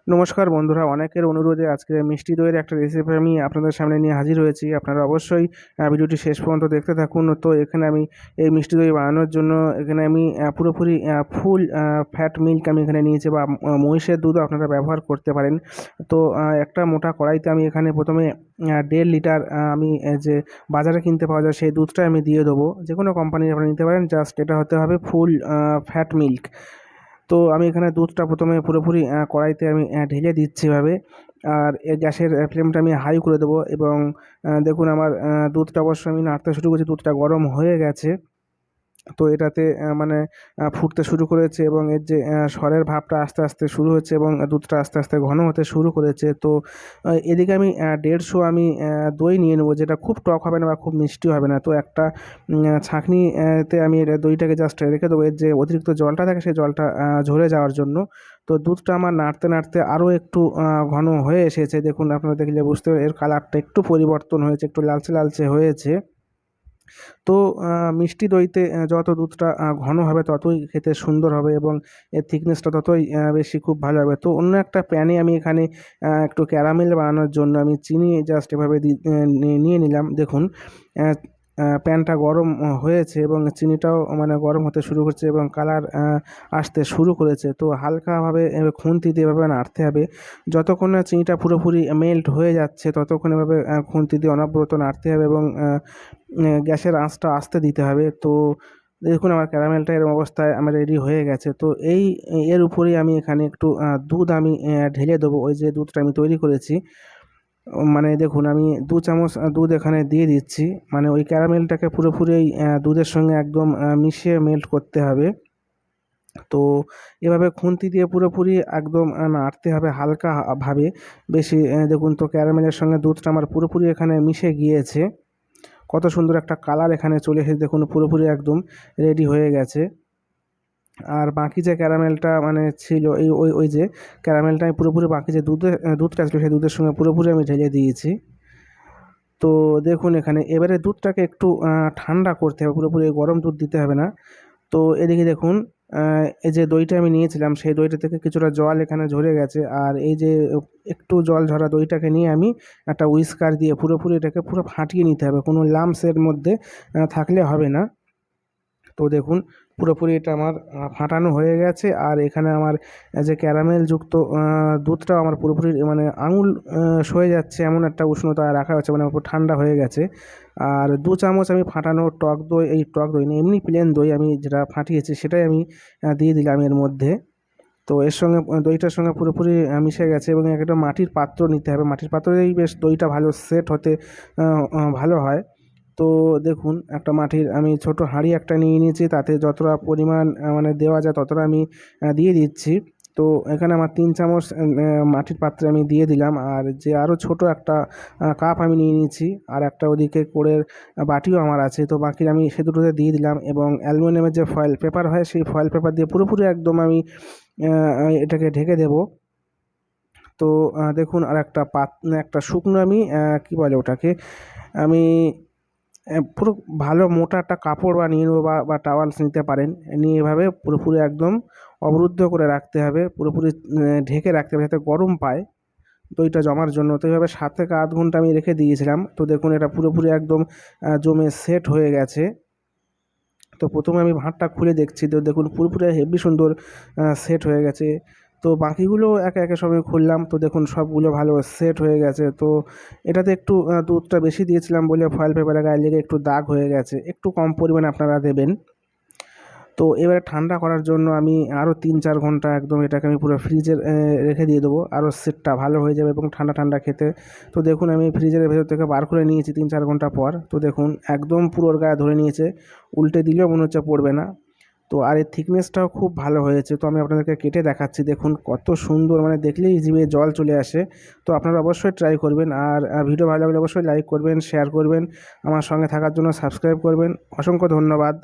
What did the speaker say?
নমস্কার বন্ধুরা, অনেকের অনুরোধে আজকে মিষ্টি দইয়ের একটা রেসিপি আমি আপনাদের সামনে নিয়ে হাজির হয়েছি। আপনারা অবশ্যই ভিডিওটি শেষ পর্যন্ত দেখতে থাকুন। তো এখানে আমি এই মিষ্টি দই বানানোর জন্য এখানে আমি পুরোপুরি ফুল ফ্যাট মিল্ক আমি এখানে নিয়েছি, বা মহিষের দুধও আপনারা ব্যবহার করতে পারেন। তো একটা মোটা কড়াইতে আমি এখানে প্রথমে 1.5 লিটার আমি যে বাজারে কিনতে পাওয়া যায় সেই দুধটা আমি দিয়ে দেবো। যে কোনো কোম্পানির আপনারা নিতে পারেন, জাস্ট এটা হতে হবে ফুল ফ্যাট মিল্ক। তো আমি এখানে দুধটা প্রথমে পুরোপুরি কড়াইতে আমি ঢেলে দিচ্ছি এভাবে। আর গ্যাসের ফ্লেমটা আমি হাই করে দেবো, এবং দেখুন আমার দুধটা অবশ্যই আমি নাড়তে শুরু করছি, দুধটা গরম হয়ে গেছে। তো এটাতে মানে ফুটতে শুরু করেছে, এবং এর যে সরের ভাবটা আস্তে আস্তে শুরু হচ্ছে, এবং দুধটা আস্তে আস্তে ঘন হতে শুরু করেছে। তো এদিকে আমি 150 আমি দই নিয়ে নেবো, যেটা খুব টক হবে না বা খুব মিষ্টি হবে না। তো একটা ছাঁকনি তে আমি দইটাকে জাস্ট রেখে দেবো, এর যে অতিরিক্ত জলটা থাকে সেই জলটা ঝরে যাওয়ার জন্য। তো দুধটা আমার নাড়তে নাড়তে আরও একটু ঘন হয়ে এসেছে। দেখুন, আপনারা দেখলে বুঝতে এর কালারটা একটু পরিবর্তন হয়েছে, একটু লালচে লালচে হয়েছে। তো মিষ্টি দইতে যত দুধটা ঘন হবে ততই খেতে সুন্দর হবে, এবং এর থিকনেসটা ততই বেশি খুব ভালো হবে। তো অন্য একটা প্যানে আমি এখানে একটু ক্যারামেল বানানোর জন্য আমি চিনি জাস্ট এভাবে নিয়ে নিলাম। দেখুন প্যানটা গরম হয়েছে, এবং চিনিটাও মানে গরম হতে শুরু করছে, এবং কালার আসতে শুরু করেছে। তো হালকাভাবে খুন্তি দিয়ে এভাবে নাড়তে হবে যতক্ষণ না চিনিটা পুরোপুরি মেল্ট হয়ে যাচ্ছে, ততক্ষণ এভাবে খুন্তি দিয়ে অনবরত নাড়তে হবে, এবং গ্যাসের আঁচটা আস্তে দিতে হবে। তো দেখুন আমার ক্যারামেলটা এরকম অবস্থায় আমার রেডি হয়ে গেছে। তো এর উপরেই আমি এখানে একটু দুধ আমি ঢেলে দেবো, ওই যে দুধটা আমি তৈরি করেছি। মানে দেখুন আমি 2 চামচ দুধ এখানে দিয়ে দিচ্ছি। মানে ওই ক্যারামেলটাকে পুরোপুরি ওই দুধের সঙ্গে একদম মিশিয়ে মেল্ট করতে হবে। তো এভাবে খুন্তি দিয়ে পুরোপুরি একদম নাড়তে হবে হালকা ভাবে। বেশি দেখুন তো ক্যারামেলের সঙ্গে দুধটা আমার পুরোপুরি এখানে মিশে গিয়েছে। কত সুন্দর একটা কালার এখানে চলে এসেছে, দেখুন পুরোপুরি একদম রেডি হয়ে গেছে। আর বাকি যে ক্যারামেলটা মানে ছিল, এই ওই যে ক্যারামেলটা আমি পুরোপুরি বাকি যে দুধটা ছিল সেই দুধের সঙ্গে পুরোপুরি আমি ঢেলে দিয়েছি। তো দেখুন এখানে এবারে দুধটাকে একটু ঠান্ডা করতে হবে, পুরোপুরি গরম দুধ দিতে হবে না। তো এদিকে দেখুন এই যে দইটা আমি নিয়েছিলাম সেই দইটা থেকে কিছুটা জল এখানে ঝরে গেছে। আর এই যে একটু জল ঝরা দইটাকে নিয়ে আমি একটা হুইস্কার দিয়ে পুরোপুরি এটাকে পুরো ফাটিয়ে নিতে হবে, কোনো লাম্পসের মধ্যে থাকলে হবে না। তো দেখুন পুরোপুরি এটা আমার ফাটানো হয়ে গেছে। আর এখানে আমার যে ক্যারামেলযুক্ত দুধটাও আমার পুরোপুরি মানে আঙুল সয়ে যাচ্ছে এমন একটা উষ্ণতায় রাখা হচ্ছে, মানে পুরো ঠান্ডা হয়ে গেছে। আর 2 চামচ আমি ফাটানো টক দই, এই টক দই না এমনি প্লেন দই আমি যেটা ফাটিয়েছি সেটাই আমি দিয়ে দিলাম এর মধ্যে। তো এর সঙ্গে দইটার সঙ্গে পুরোপুরি মিশে গেছে, এবং একটা মাটির পাত্র নিতে হবে। মাটির পাত্রেই বেশ দইটা ভালো সেট হতে ভালো হয়। তো দেখুন একটা মাটির আমি ছোট হাঁড়ি একটা নিয়ে নিয়েছি, তাতে যতটা পরিমাণ মানে দেওয়া যায় ততটা আমি দিয়ে দিচ্ছি। তো এখানে আমার 3 চামচ মাটির পাত্রে আমি দিয়ে দিলাম। আর যে আরও ছোট একটা কাপ আমি নিয়ে নিয়েছি, আর একটা ওদিকে কোড়ের বাটিও আমার আছে। তো বাকি আমি সে দুটোতে দিয়ে দিলাম, এবং অ্যালুমিনিয়ামের যে ফয়েল পেপার হয় সেই ফয়েল পেপার দিয়ে পুরোপুরি একদম আমি এটাকে ঢেকে দেবো। তো দেখুন আর একটা একটা শুকনো আমি কী বলে ওটাকে, আমি পুরো ভালো মোটা একটা কাপড় বা নিয়ে নেবো, বা টাওয়ালস নিতে পারেন। নিয়ে এভাবে পুরোপুরি একদম অবরুদ্ধ করে রাখতে হবে, পুরোপুরি ঢেকে রাখতে হবে যাতে গরম পায় দইটা জমার জন্য। তো এইভাবে 7 থেকে 8 ঘন্টা আমি রেখে দিয়েছিলাম। তো দেখুন এটা পুরোপুরি একদম জমে সেট হয়ে গেছে। তো প্রথমে আমি ভাঁড়টা খুলে দেখছি, তো দেখুন পুরোপুরি হেভি সুন্দর সেট হয়ে গেছে। তো বাকিগুলো একে একে সব আমি খুললাম, তো দেখুন সবগুলো ভালো সেট হয়ে গেছে। তো এটাতে একটু দুধটা বেশি দিয়েছিলাম বলে ফয়েল পেপারের গায়ে লেগে একটু দাগ হয়ে গেছে, একটু কম পরিমাণে আপনারা দেবেন। তো এবারে ঠান্ডা করার জন্য আমি আরও 3-4 ঘন্টা একদম এটাকে আমি পুরো ফ্রিজে রেখে দিয়ে দেবো, আরও সেটটা ভালো হয়ে যাবে এবং ঠান্ডা ঠান্ডা খেতে। তো দেখুন আমি ফ্রিজের ভেতর থেকে বার করে নিয়েছি 3-4 ঘন্টা পর। তো দেখুন একদম পুরো ওর গায়ে ধরে নিয়েছে, উল্টে দিলেও মনে হচ্ছে পড়বে না। তো আর এর থিকনেসটাও খুব ভালো হয়েছে। তো আমি আপনাদেরকে কেটে দেখাচ্ছি, দেখুন কত সুন্দর, মানে দেখলেই জিভে জল চলে আসে। তো আপনারা অবশ্যই ট্রাই করবেন। আর ভিডিও ভালো লাগলে অবশ্যই লাইক করবেন, শেয়ার করবেন, আমার সঙ্গে থাকার জন্য সাবস্ক্রাইব করবেন। অসংখ্য ধন্যবাদ।